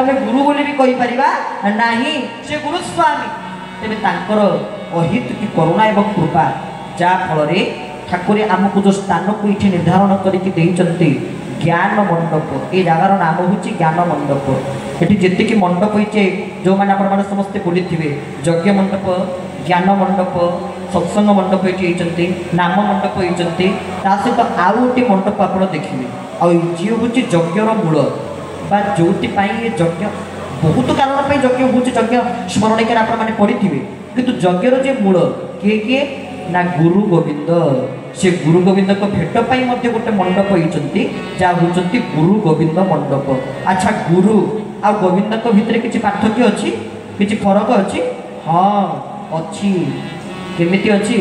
आम गुरु बोली भी कहीपर ना से गुरुस्वामी तेज तर अहित की करुणा एवं कृपा जहाँफल ठाकुर आमको जो स्थान को ये निर्धारण करके ज्ञान मंडप ये जगार नाम हूँ ज्ञान मंडप ये जी मंडप होचे जो मैंने आप समस्ते बोली थे यज्ञ मंडप ज्ञान मंडप सत्संग मंडप ये नाम मंडप होती सहित आउ गोटे मंडप आप देखिए आजी हूँ यज्ञर मूल बा जो यज्ञ बहुत कारण यज्ञ हूँ यज्ञ स्मरण कर पढ़ी किंतु यज्ञर जे मूल किए किए ना गुरु गोविंद से गुरु गोविंद को भेट पाई गोटे मंडप होती जहाँ हूँ गुरु गोविंद मंडप। अच्छा गुरु आ गोविंद को भितर किसी पार्थक्य अच्छी किसी फरक अच्छी हाँ अच्छी केमिति अच्छी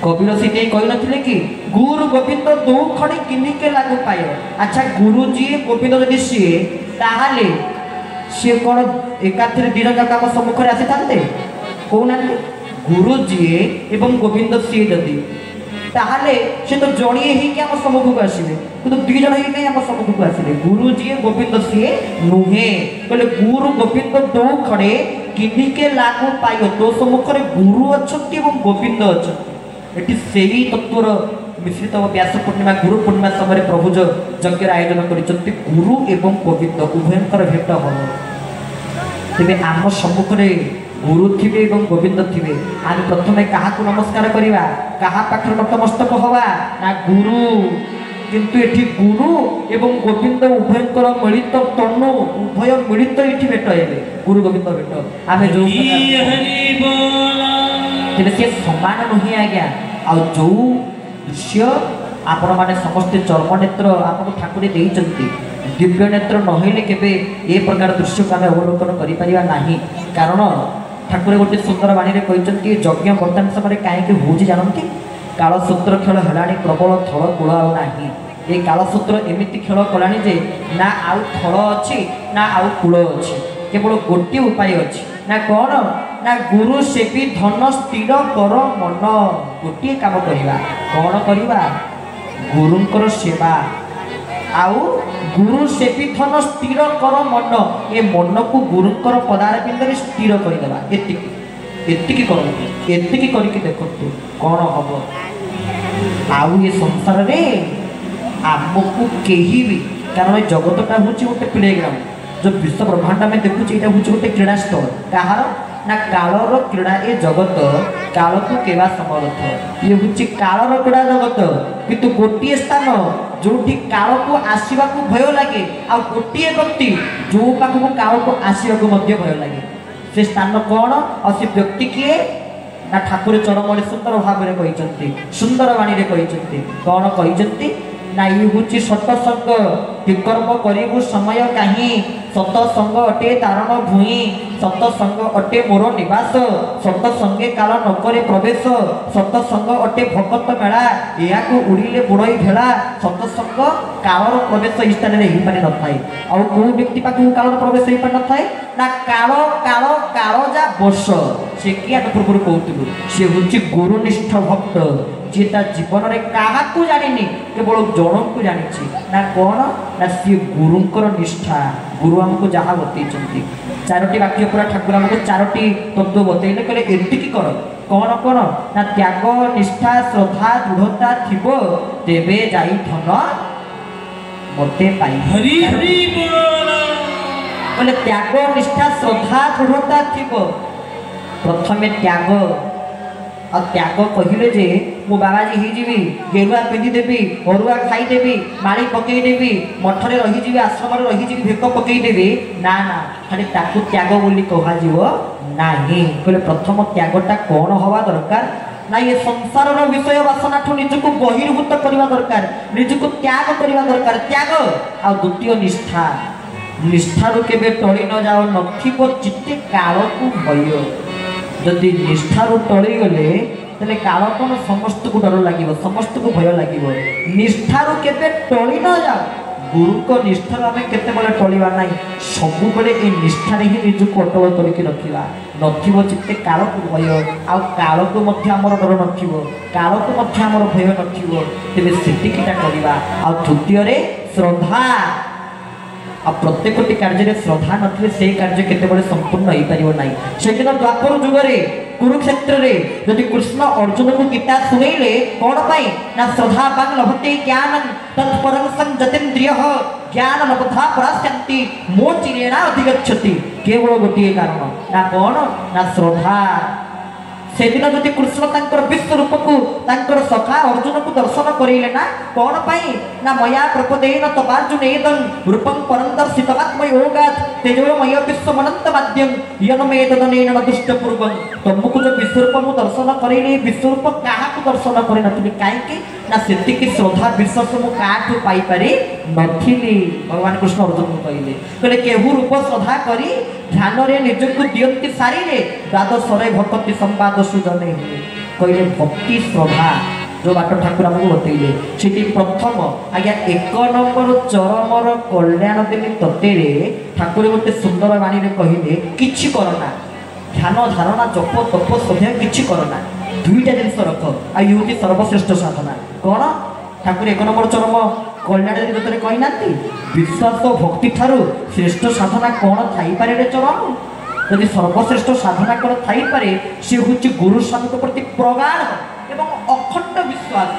कबीर से कही नथिले कि गुरु गोविंद दो खड़ी किनिके लागू पाए। अच्छा गुरु जी गोविंद जदि सी ताहाले सी कौन एकाथरे दिन जाक आम सम्मुखें आसी था कहना गुरु जी एवं गोविंद सी जदि ताहले से तो जड़िए ही सम्मुख को आसवे कि दुई जन ही आम सम्मुख को आसले गुरु जी गोविंद सी नुहे कहले गुरु गोविंद दो खड़े किनिके लागू पाइयो तो सम्मुखें गुरु अच्छा गोविंद अच्छा ये से ही तत्वर मिश्रित व्यास पूर्णिमा गुरु पूर्णिमा समय प्रभु जो यज्ञ आयोजन कर गुरु एवं गोविंद उभयंकर भेट हम तेरे आम सम्मुखें गुरु थे एवं गोविंद थे आम प्रथम क्या नमस्कार करवा क्या पाखे नतमस्तक हवा ना गुरु किंतु ये गुरु एवं गोविंद उभयंकर मिलित तनु उभय मिलित ये भेट हे गुरु गोविंद भेट आम जो सी सामान नुहे आज्ञा आ जो दृश्य आपण मैंने समस्ते चर्म नेत्र आपको ठाकुर देते दिव्य नेत्र नहले केवे ए प्रकार दृश्य को आम अवलोकन करें कारण ठाकुर गोटे सुंदर बाणी कहते यज्ञ बर्तमान समय कहीं हूँ जानती कालसूत्र खेल है प्रबल थल कूल आना ये कालसूत्र एमती खेल कलानी जे ना आउ थल अच्छी ना आउ कूल अच्छी केवल गोटे उपाय अच्छी ना कौन ना गुरु सेवी धन स्थिर कर मन गोटे काम करवा कौन करवा गुरुंकर सेवा आउ गुरु सेवी धन स्थिर कर मन ये मन को गुरुंकर पदार बिंदु स्थिर करदेवा एतिकी करके देखु कौन हम आउ ये संसार रे आमको कहीं भी कारण जगतटा हूँ गोटे प्ले ग्राउंड जो विश्व ब्रह्मांड में देखुचे यहाँ हूँ गोटे क्रीड़ा स्थल कहार ना कालर क्रीड़ा ए जगत काल को केवा समर्थ ये हूँ कालर क्रीड़ा जगत किंतु गोटे स्थान जो काल को आसवा को भय लगे आ गोटे व्यक्ति जो पाख काल को आसवा को भय लगे से स्थान कौन और से व्यक्ति किए ना ठाकुर चरम सुंदर भाव में कहते सुंदर बाणी कहते कौन कहते ना ये हूँ सतसंग विकर्म करू समय कहीं सतसंग अटे तारण भूई सतसंग अटे मोर निवास सतसंगे काल नकरे प्रवेश सतसंग अटे भगत मेला या उड़िले बुड़ई भेला सतसंग कालर प्रवेश इस स्थान में हो पारि न थाए और कौ व्यक्ति पाखु कालर प्रवेश हो पारि न थाए ना काल काल काल जा वर्ष से कि पूर्व कहूँ सी हूँ गुरुनिष्ठ भक्त जी जीवन में क्या जानी केवल जन को जानी ना कौन ना सी गुरुंकर निष्ठा गुरु आमको जहाँ बतई चारोटी वाक्य पूरा ठाकुर आमको चारोटी तत्व बतईले कहले एति कर कौन कौन ना त्याग निष्ठा श्रद्धा दृढ़ता थिब तेबे जाई धन मते पाई कहले त्याग निष्ठा श्रद्धा दृढ़ता थिब प्रथमे त्याग आ त्याग कहले जे मो बाबाजी होजी गेरुआ पिंधिदेवी अरुआ खाईदेवी माड़ी पकईदेवी मठरे रहीजी आश्रम रहीजी भेक पकईदेवी ना ना खाली ताकू त्याग बोली कह ना कहले प्रथम त्यागटा कौन हवा दरकार ना ये संसार विषय वासना ठू निजक बहिर्भूत करने दरकार निजक त्याग करने दरकार त्याग आ द्वितीय निष्ठा निष्ठारू केबे टली न जाओ नथिबो चित्ते काल को भय जदि निष्ठारू टली गले तेरे काल कौन समस्त को डर लगे समस्त को भय लगे निष्ठारू केबे टली न जाओ गुरु को निष्ठार आम केत टलिया ना सब बड़े ये निष्ठार ही निजक अटल करके रखा नथिबो चित्ते काल को भय आ काल को आमर डर नथिबो काल को आमर भय नथिबो तेरे सेटिकिटा करवा आ तृतीय श्रद्धा आ प्रत्येकटी कार्य श्रद्धा नथिले से कार्य केतेबेले संपूर्ण हो पारिबो नाही। सेदिन द्वापर जुगरे कुरुक्षेत्र रे यदि कृष्ण अर्जुन को गीता सुनैले कोन पाई ना श्रद्धा बांग लभते ज्ञान तत्परं संजतेन्द्रियः ज्ञान लब्धा परास्यन्ति मोचिरेणा अधिगच्छति। केवल गोटे कारण ना कोन ना श्रद्धा। सेदिन जदि कृष्ण तांकर विश्व रूप को तांकर सखा अर्जुन को दर्शन करेले ना कौन पाई ना मया प्रपदेन तवार्जुनेदं रूपं परन्दर्शितवात्म योगात् तेजोमय विश्वमनंत माध्यम यनमेतदनेन दुष्ट पूर्वं। तुमको जो विश्वरूप मु दर्शन करेले विश्वरूप काहा को दर्शन करे नथिली काईके ना सेति की श्रद्धा विश्वास मु काठू पाई पारे नथिली। भगवान कृष्ण अर्जुन को कहले केहू रूप श्रद्धा करी ध्यान रे निजको दियंती सारी रे द्वादश रे भक्ति संवाद सुजने कहले भक्ति श्रद्धा जो बाट ठाकुर हमको बतैले सेठी प्रथम आज्ञा एक नंबर चरमर कल्याण देवी तत्ते ठाकुर गोटे सुंदर वाणी रे कहले किछि करना ध्यान धारणा जप तप सध्या किछि करना दुईटा जिनिस रख आ यूजी सर्वश्रेष्ठ साधना कौन ठाकुर एक नंबर चरम कल्याण देवी तत्ते कहि नांती विश्वास भक्ति ठारू श्रेष्ठ साधना कौन थाई पारे रे चरम। यदि सर्वश्रेष्ठ साधना कौन थाई पारे से होची गुरु स्वामी प्रति प्रगाढ़ एवं अखंड विश्वास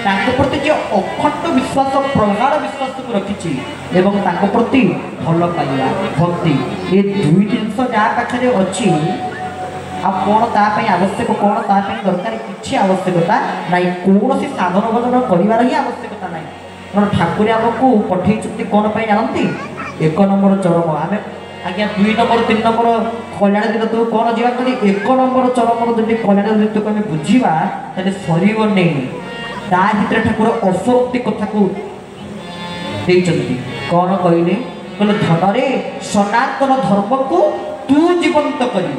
ताको प्रति जो अखंड विश्वास प्रगाढ़ विश्वास को रखिछि एवं ताको प्रति भल पाइबा भक्ति ये दुई जिनिस जा पाखरे अछि। आ कौन ता पई आवश्यक कौन ता पई दरकार किछि आवश्यकता नाही कोनोसी साधन भजन करिवार ही आवश्यकता नाही। कारण ठाकुर आमको पठेइछथि कौन पई जानंती एक नंबर चरम आमे आज्ञा 2 नंबर 3 नंबर कल्याण दिन तो कौन जीवा करी एक नंबर चरम जदि कल्याण दिन तो आमे बुझीबा तले सरीबो नै ता भितर ठाकुर असोक्ति कथा को देइछथि कौन कहले कहले धन रे सनातन धर्म को तू जीवंत करी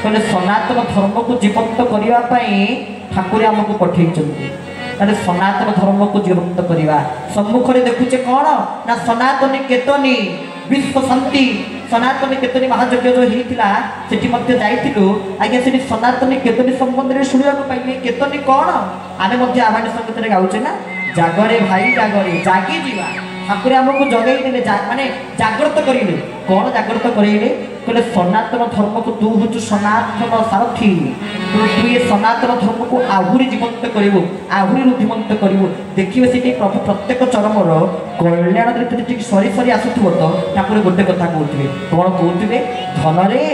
कहले सनातन धर्म को जीवंत करिवा पई ठाकुर आमको पठेइछथि ताले सनातन धर्म को जीवंत करिवा सम्मुख रे देखुचे कौन ना सनातन केतनी विश्व शांति सनातन केतनी महायज्ञ जो हेतिला सेठी मध्ये जाइथिलु आज्ञा सेठी सनातन केतनी संबंध रे सुनिया को पाइले केतनी कौन आमे मध्ये आवाज संगीत रे गाउचे ना जागरे भाई जागरे जागी जीवा ठाकुर आमको जगै देले माने जागृत करिले कौन जागृत करिले कहले सनातन धर्म को तू होचु सनातन सारथी तू ये सनातन धर्म को आहुरी जीवंत करिवो आहुरी रुद्धिमंत करिवो देखिबे सेठी प्रभु प्रत्येक चरमर कल्याण दृष्टि ठीक सरी सरी आसुथबो तो ठाकुर गोटे कथा कहउथिबे कौन कहउथिबे धन रे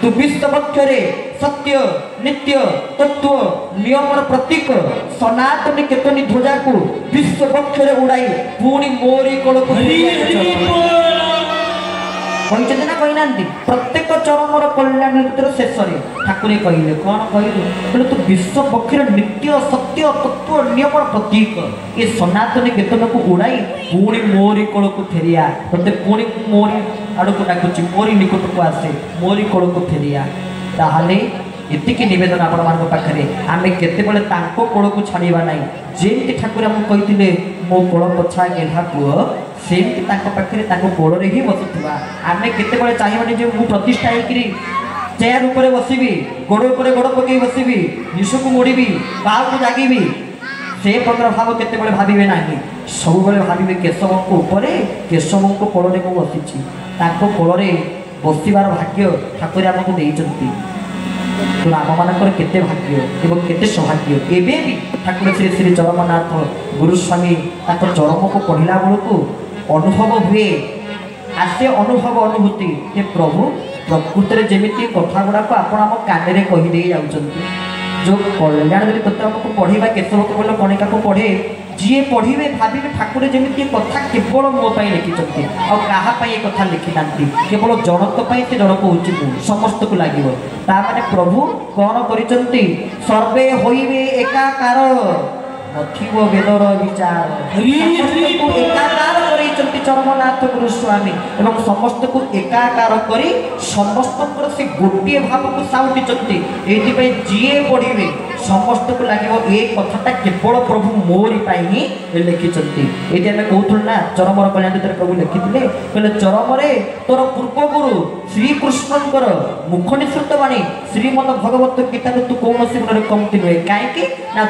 तू विश्व पक्षरे सत्य नित्य तत्व नियमर प्रतीक सनातन केतनी ध्वजा को विश्व पक्षरे उड़ाई पुणी मोरी कोल को कहते ना कही ना प्रत्येक चरमर कल्याण भितर शेष ठाकुर कहले कौन कहले तू विश्व पक्षर नित्य सत्य तत्व नियमर प्रतीक ये सनातन केतन को उड़ाई पुणी मोरी कोल को फेरिया ते पुणी मोरी आड़ को डाकुची मोरी निकट को आसे मोरी कोल को फेरिया ताहले एतिकी निवेदन आपण मान पाखरे आमे केतेबेले तांको कोल को छाड़ीबा नाही जेंति ठाकुर हमको कहिथिले मो कोल पछा गेला पुओ सेमति तांको पाखरे तांको कोल रे ही बसुथबा आमे केतेबेले चाहिबानी जे मु प्रतिष्ठा हेकरी चेयर ऊपर बसिबी गोड़ ऊपर गोड़ पकई बसिबी निशु को मोड़ीबी बाहु को जागीबी से प्रकार भाव केतेबेले भाबिबे नाही सब बेले भाबिबे केशव को ऊपर केशव को कोल रे को बसिछि तांको कोल रे बसिबार भाग्य ठाकुर हमको देइचंती तो आम मानकर केते भाग्य एवं केते सौभाग्य एबे भी ठाकुर श्री श्री चरमनाथ गुरुस्वामी ताकर चरम को पढ़िला बेलू अनुभव हुए आसे अनुभव अनुभूति ये प्रभु प्रकृति जमीती कथा गुड़ाक आपण आम कान कहीदे जाऊँच जो कल्याण देवी तत्व हमको पढ़ेगा केशव कमल कणिका को पढ़े जी पढ़े भावे ठाकुर जमी कथा केवल मो लिखिं आहापाई कथा लिखि ना केवल जनक से जनक हूँ समस्त को लगे ताने प्रभु कौन कर सर्वे होइबे एकाकार नथिबो वेदर विचार एकाकार करिसंती चरमनाथ गुरुस्वामी एवं समस्त को एकाकार करी समस्त से गोटे भाव को साउटिचंती एथि जीए पढ़िबे समस्त को लगे ये कथाटा केवल प्रभु मोरी ही लिखिंट ये आम कहूँ ना चरमर कल्याण भितर प्रभु लिखिते कहले चरम तोर पूर्वगुरु श्रीकृष्णकर मुख निसृत बाणी श्रीमद भगवत गीता तू कौन गुण कमती नुहे कहीं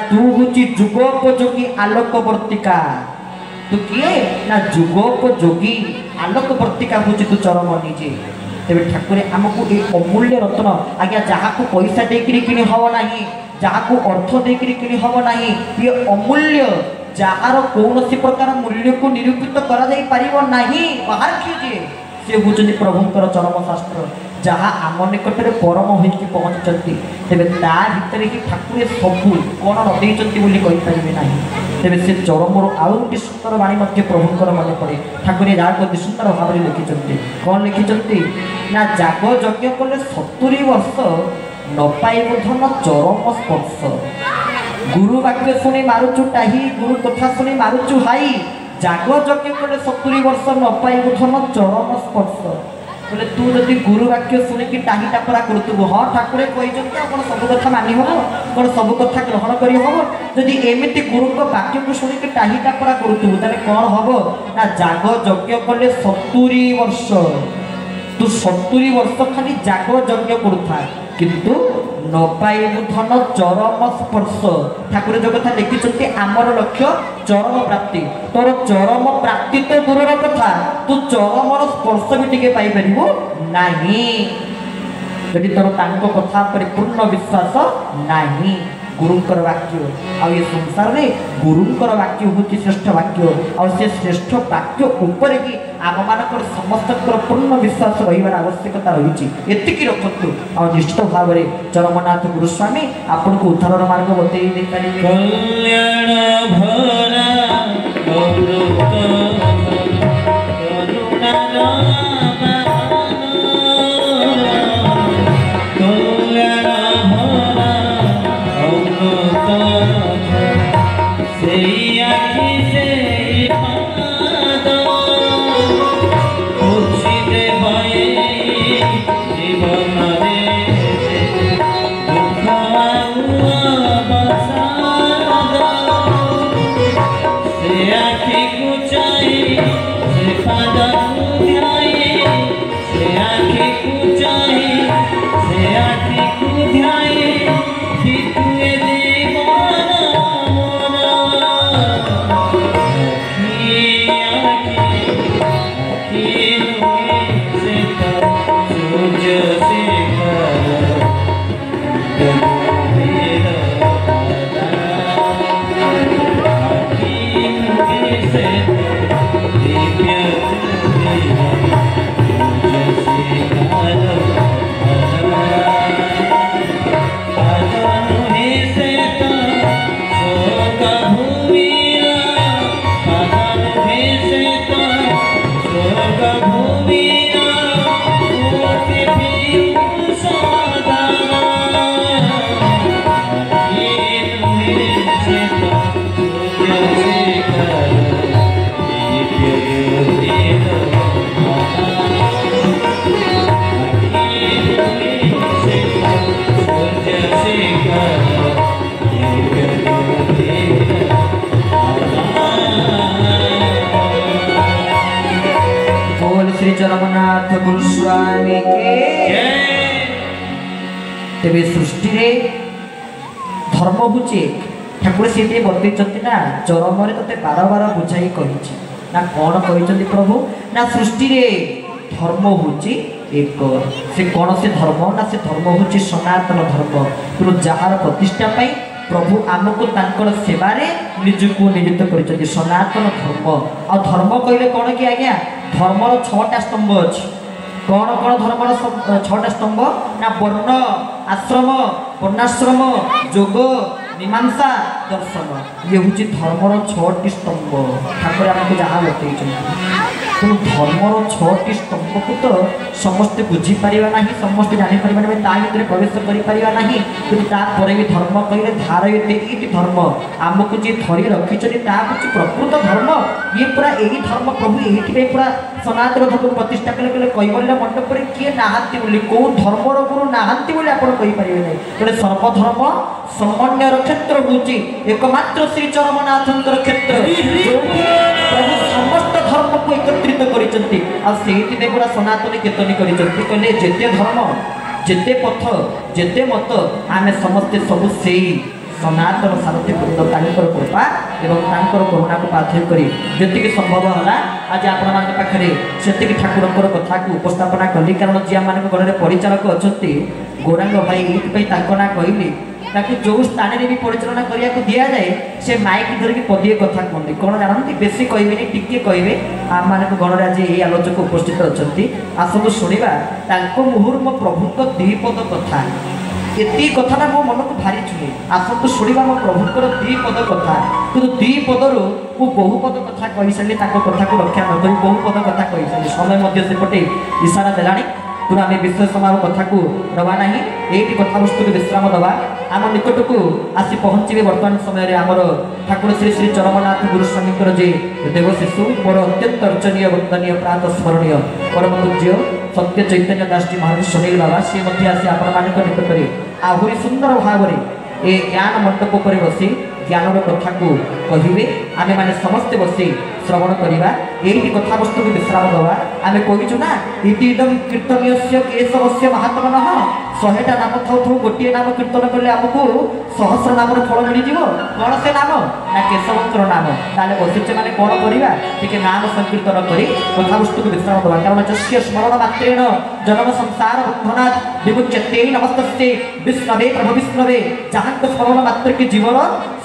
तू हूँ जुगोपयोगी आलोकवर्तिका तू किए ना जुगोपयोगी आलोकवर्तिका हूँ तू चरम निजे तेरे ठाकुर आमको ये अमूल्य रत्न आज्ञा जहाँ को पैसा देकर कि हम ना जहाँ को अर्थ देकर कि हम ना ये अमूल्य जार कौन प्रकार मूल्य को निरूपित करा बाहर कीजिए से हूँ प्रभुंर चरम शास्त्र जहाँ आम निकट में परम हो पहुँचती तेरे ता भर ही ठाकुर सबू कौन रही ना तेरे से चरम आउ गोटे सुंदर बाणी प्रभुंर मन पड़े ठाकुर जहाँ अति सुंदर भाव में लिखिं कौन लिखिं ना जाग यज्ञ कले 70 वर्ष न पाइब धन चरम स्पर्श गुरु वाक्य शुणी मारुचु टाही गुरु कथा शुणी मारुचु हाई जाग यज्ञ कले 70 वर्ष न पाइब धन चरम स्पर्श बोले तू जदि गुरु वाक्य शुणिकी टाही टापरा करूँ हाँ ठाकुर कहते कौन सब कथा मानि हम कौन सब कथा ग्रहण कर हम जदि एमती गुरु वाक्य को शुणिकी टाही टापरा करूँ कौन हम ना जाग यज्ञ कले 70 वर्ष तू 70 वर्ष खाली जाग यज्ञ करूथा किंतु न पाइबु धन चरम स्पर्श ठाकुर जो कथा लिखिं आमर लक्ष्य चरम प्राप्ति तोर चरम प्राप्ति तो दूर कथा तू चरम स्पर्श भी टिके पाई परिबु नाही यदि तोर तांको कथा पर पूर्ण विश्वास नाही गुरुंकर वाक्य आ ये संसार में गुरुंकर वाक्य हूँ श्रेष्ठ वाक्य और से श्रेष्ठ वाक्य ऊपर ही आम मानकर समस्त पूर्ण विश्वास रही आवश्यकता रही एतिकी रखु और निश्चित भाव में चरमनाथ गुरुस्वामी आपन को उद्धार मार्ग बतई दे चरमनाथ गुरुस्वामी के तेरे सृष्टि रे धर्म बुझे ठाकुर से बतई ना चरम ते बार बार बुझाई कही ना कौन कही प्रभु ना सृष्टि रे धर्म हूँ एक से कौन से धर्म ना से धर्म हूँ सनातन धर्म तेणु जार प्रतिष्ठा प्रभु आमको तांकर सेवारे निजुको नियुक्त कर सनातन धर्म आ धर्म कहले कौन कि आज्ञा धर्मर 6टा स्तंभ अच्छी कौन कौन धर्मर 6टा स्तंभ ना वर्ण आश्रम वर्णाश्रम योग मीमांसा दर्शन ये हूँ धर्मर 6टी स्तंभ ठाकुर आमको जहाँ बतई तेणु धर्मर 6टी स्तंभ को तो समस्ते बुझीपार ना समस्ते जापर भर प्रवेश करना कि भी धर्म कहले धार ये धर्म आमको जी धरी रखी प्रकृत धर्म ये पूरा यही धर्म प्रभु ये पूरा सनातन धर्म प्रतिष्ठा कले कहीपर मंडप किए नहांती बोली कौ धर्मर गुरु नहांती बोली आप कहींपारे ना तेरे सर्वधर्म समन्वयर क्षेत्र हूँ एकमात्र श्री चरमनाथ क्षेत्र प्रभु समस्त धर्म को एकत्रित करते पूरा सनातनी केतनी कहले जेते धर्म जेते पथ जेते मत आमे समस्ते सब से सनातन सारथी वृंद कृपा एवं करुणा को बाध्य करी जी संभव है आज आपण मान पाखे से ठाकुर कथा को उपस्थापना कली कारण जी मान घर परिचालक अच्छा गौरांग भाई ये ना कहली जो स्थान में भी परिचालना करने को दि जाए से माइक धरिकी पदिए कथा कहते कौन जानते बेसी कहबे टिके कहे आम मान गणरे आज ये आलोचक उपस्थित अच्छा आसतु शुणा मुहूर्त मो प्रभु द्विपद कथा ये कथा मो मन को भारी छुए आसतु शुणा मो प्रभुकर द्विपद कथा कि द्विपदर मु बहुपद कथा कही सारी कथा को रक्षा न करी बहुपद कथा कही सारी समय सेपटे इशारा देला तुम आम विषय समारोह कथा को दबा ना ये कथा वस्तु को विश्राम दबा आम निकट को आसी पहुँचे बर्तमान समय आमर ठाकुर श्री श्री चरमनाथ गुरुस्वामी जे देव शिशु मोर अत्यंत अर्चनीय वंदनीय प्रात स्मरणीय परम पूज्य सत्य चैतन्य दास जी महाराज सुनील बाबा सी आसी आपण निकट में आहरी सुंदर भाव में ये ज्ञान मंडप पर बसी ज्ञान कथा को कहे आमे माने समस्ते बसी श्रवण करवा यही कथा वस्तु को विश्राम दवा आम कहूँ ना इदम कीर्तनीय केशवस्य महात्मन 100टा नाम था गोटे नाम कीर्तन कले आमको सहस्र नाम फल मिल कौन से नाम ना केशवंकर नाम ताले बसीचे मैंने कौन करवा टे नाम संकीर्तन कर कथा वस्तु को विश्राम दवा कारण जस्य स्मरण मात्रेण जन्म संसार बंधनात् विमुच्यते नमस्तस्ते विष्णवे प्रभु विष्णवे जहाँ स्मरण मात्र के जीवन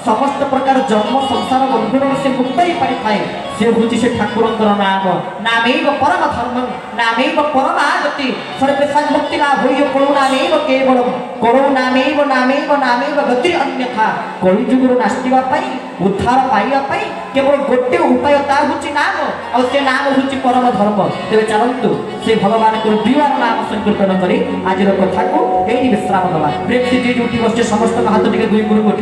समस्त प्रकार जन्म संसार बंधन से मुक्त ही पारि थाए से हूँ से ठाकुर नाम नामेव परम धर्म नामेव परमागति सर्वेशा मुक्ति लाभ हो करुणामेव केवलम करुणामेव नामेव नामेव गति अन्यथा कलिजुगर नास्तिबा पाई उद्धार पाइबा केवल गोटे उपाय ता हूँ नाम और से नाम हूँ परम धर्म तेज चलतु से भगवान को द्विवार नाम संकीर्तन कर आज कथा को यही विश्राम दवा प्रेम से जी उठी बस समस्त हाथ टे दुई गुरु उठ